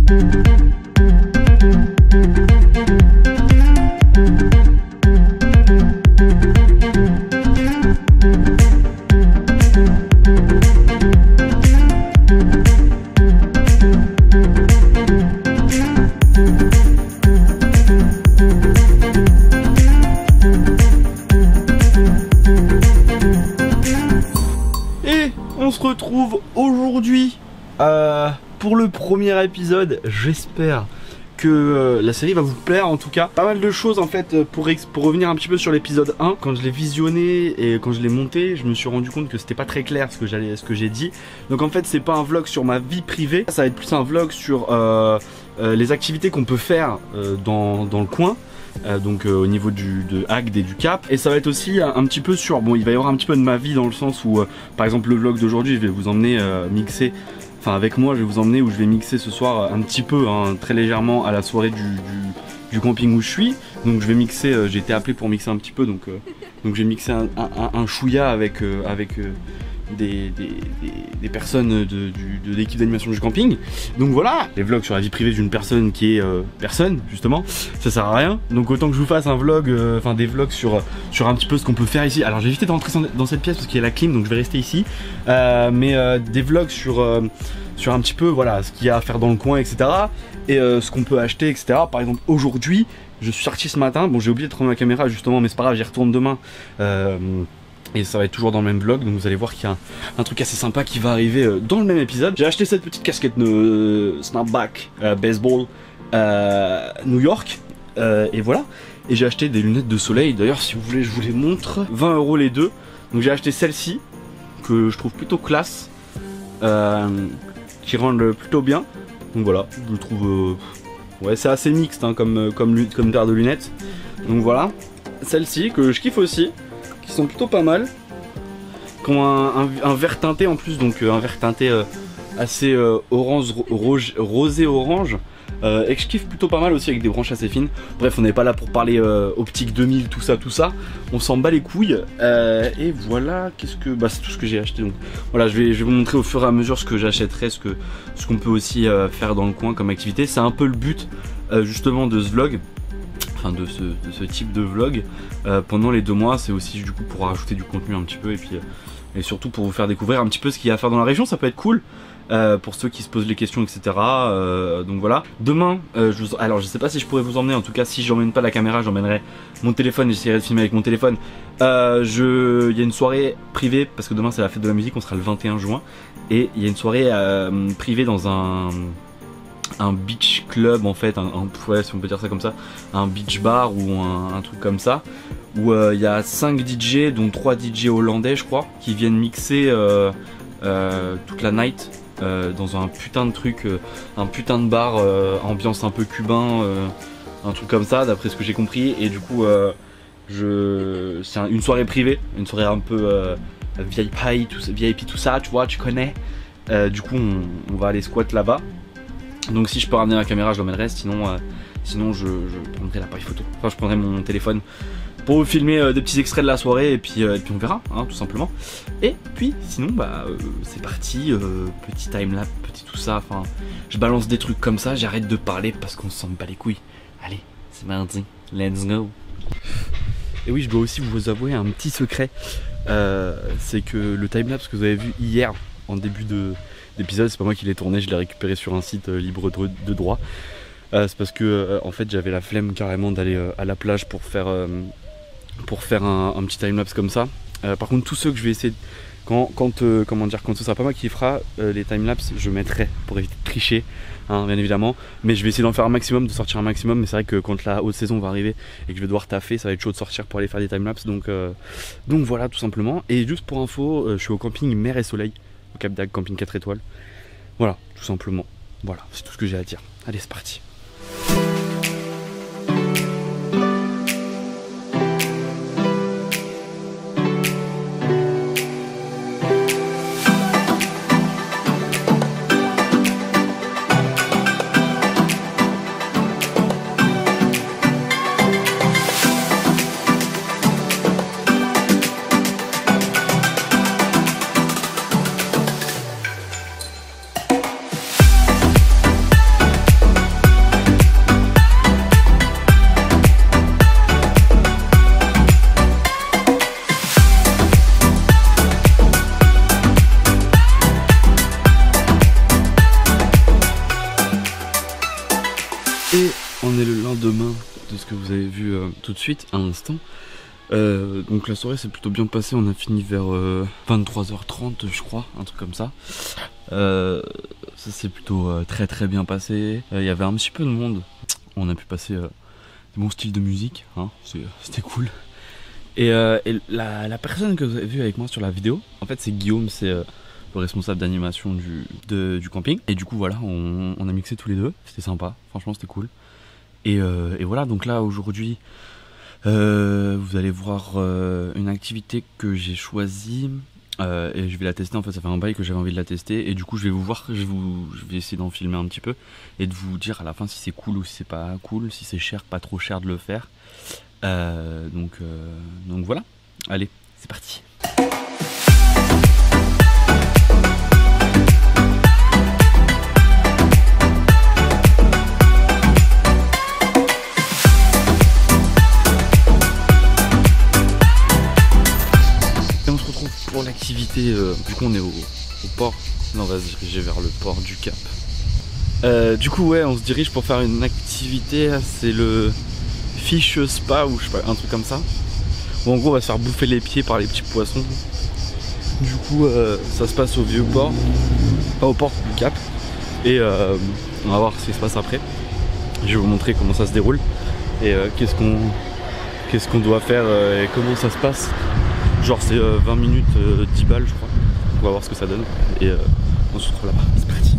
On se retrouve aujourd'hui pour le premier épisode. J'espère que la série va vous plaire. En tout cas, pas mal de choses en fait pour revenir un petit peu sur l'épisode 1. Quand je l'ai visionné et quand je l'ai monté, je me suis rendu compte que c'était pas très clair ce que j'ai dit. Donc en fait, c'est pas un vlog sur ma vie privée, ça va être plus un vlog sur les activités qu'on peut faire dans le coin. Donc au niveau de Agde et du Cap, et ça va être aussi un petit peu sur, bon, il va y avoir un petit peu de ma vie dans le sens où par exemple le vlog d'aujourd'hui, je vais vous emmener mixer, enfin avec moi je vais vous emmener où je vais mixer ce soir un petit peu, hein, très légèrement à la soirée du camping où je suis. Donc je vais mixer, j'ai été appelé pour mixer un petit peu, donc je vais mixer un chouïa avec des personnes de l'équipe d'animation du camping. Donc voilà, les vlogs sur la vie privée d'une personne qui est personne, justement, ça sert à rien. Donc autant que je vous fasse un vlog, enfin des vlogs sur un petit peu ce qu'on peut faire ici. Alors j'ai évité de rentrer dans cette pièce parce qu'il y a la clim, donc je vais rester ici. Mais des vlogs sur un petit peu, voilà, ce qu'il y a à faire dans le coin, etc. Et ce qu'on peut acheter, etc. Par exemple, aujourd'hui, je suis sorti ce matin. Bon, j'ai oublié de prendre ma caméra justement, mais c'est pas grave, j'y retourne demain. Et ça va être toujours dans le même vlog, donc vous allez voir qu'il y a un truc assez sympa qui va arriver dans le même épisode. J'ai acheté cette petite casquette snapback baseball New York, et voilà. Et j'ai acheté des lunettes de soleil, d'ailleurs si vous voulez je vous les montre, 20 € les deux. Donc j'ai acheté celle-ci, que je trouve plutôt classe, qui rendent plutôt bien. Donc voilà, je le trouve, ouais, c'est assez mixte hein, comme paire de lunettes. Donc voilà, celle-ci que je kiffe aussi, qui sont plutôt pas mal, qui ont un vert teinté en plus, donc un vert teinté assez orange, rosé orange, et que je kiffe plutôt pas mal aussi, avec des branches assez fines. Bref, on n'est pas là pour parler optique 2000, tout ça, on s'en bat les couilles. Et voilà, bah, c'est tout ce que j'ai acheté. Donc voilà, je vais vous montrer au fur et à mesure ce que j'achèterai, ce qu'on peut aussi faire dans le coin comme activité. C'est un peu le but justement de ce vlog, enfin de ce type de vlog pendant les 2 mois. C'est aussi du coup pour rajouter du contenu un petit peu, et puis et surtout pour vous faire découvrir un petit peu ce qu'il y a à faire dans la région. Ça peut être cool pour ceux qui se posent les questions, etc. Donc voilà, demain alors je sais pas si je pourrais vous emmener, en tout cas si j'emmène pas la caméra, j'emmènerai mon téléphone, j'essaierai de filmer avec mon téléphone. Il y a une soirée privée parce que demain c'est la fête de la musique, on sera le 21 juin, et il y a une soirée privée dans un beach club en fait, ouais, si on peut dire ça comme ça, un beach bar ou un truc comme ça, où il y a 5 DJ, dont 3 DJ hollandais je crois, qui viennent mixer toute la night dans un putain de truc, un putain de bar, ambiance un peu cubain, un truc comme ça d'après ce que j'ai compris. Et du coup c'est une soirée privée, une soirée un peu VIP, tout ça, tu vois, tu connais. Du coup on va aller squat là-bas. Donc si je peux ramener la caméra, je l'emmènerai, sinon je prendrai l'appareil photo. Enfin, je prendrai mon téléphone pour vous filmer des petits extraits de la soirée, et puis on verra, hein, tout simplement. Et puis sinon, bah c'est parti, petit timelapse, petit tout ça. Enfin, je balance des trucs comme ça, j'arrête de parler parce qu'on s'en bat les couilles. Allez, c'est mardi, let's go. Et oui, je dois aussi vous avouer un petit secret, c'est que le timelapse que vous avez vu hier en début d'épisode, c'est pas moi qui l'ai tourné, je l'ai récupéré sur un site libre de droit. C'est parce que en fait j'avais la flemme carrément d'aller à la plage pour faire un petit timelapse comme ça. Par contre tous ceux que je vais essayer quand ce sera pas moi qui fera les timelapses, je mettrai pour éviter de tricher, hein, bien évidemment, mais je vais essayer d'en faire un maximum, de sortir un maximum. Mais c'est vrai que quand la haute saison va arriver et que je vais devoir taffer, ça va être chaud de sortir pour aller faire des timelapses, donc voilà, tout simplement. Et juste pour info, je suis au camping Mer et Soleil, au Cap d'Agde, camping 4 étoiles. Voilà, tout simplement. Voilà, c'est tout ce que j'ai à dire. Allez, c'est parti. tout de suite, un instant. Donc la soirée s'est plutôt bien passée, on a fini vers 23h30 je crois, un truc comme ça. Ça s'est plutôt très bien passé. Il y avait un petit peu de monde, on a pu passer des bons styles de musique, hein, c'était cool. Et la personne que vous avez vue avec moi sur la vidéo, en fait c'est Guillaume, c'est le responsable d'animation du camping. Et du coup voilà, on a mixé tous les deux, c'était sympa, franchement c'était cool. Et voilà, donc là aujourd'hui vous allez voir une activité que j'ai choisie et je vais la tester. En fait ça fait un bail que j'avais envie de la tester et du coup je vais essayer d'en filmer un petit peu et de vous dire à la fin si c'est cool ou si c'est pas cool, si c'est cher, pas trop cher de le faire. Donc voilà, allez c'est parti. Pour l'activité, du coup on est au port, là on va se diriger vers le port du Cap. Du coup ouais, on se dirige pour faire une activité, c'est le fish spa ou je sais pas, un truc comme ça. Où en gros on va se faire bouffer les pieds par les petits poissons. Du coup ça se passe au vieux port, pas au port du Cap. Et on va voir ce qui se passe après. Je vais vous montrer comment ça se déroule et qu'est-ce qu'on doit faire et comment ça se passe. Genre c'est 20 minutes, 10 balles je crois. On va voir ce que ça donne et on se retrouve là-bas, c'est parti.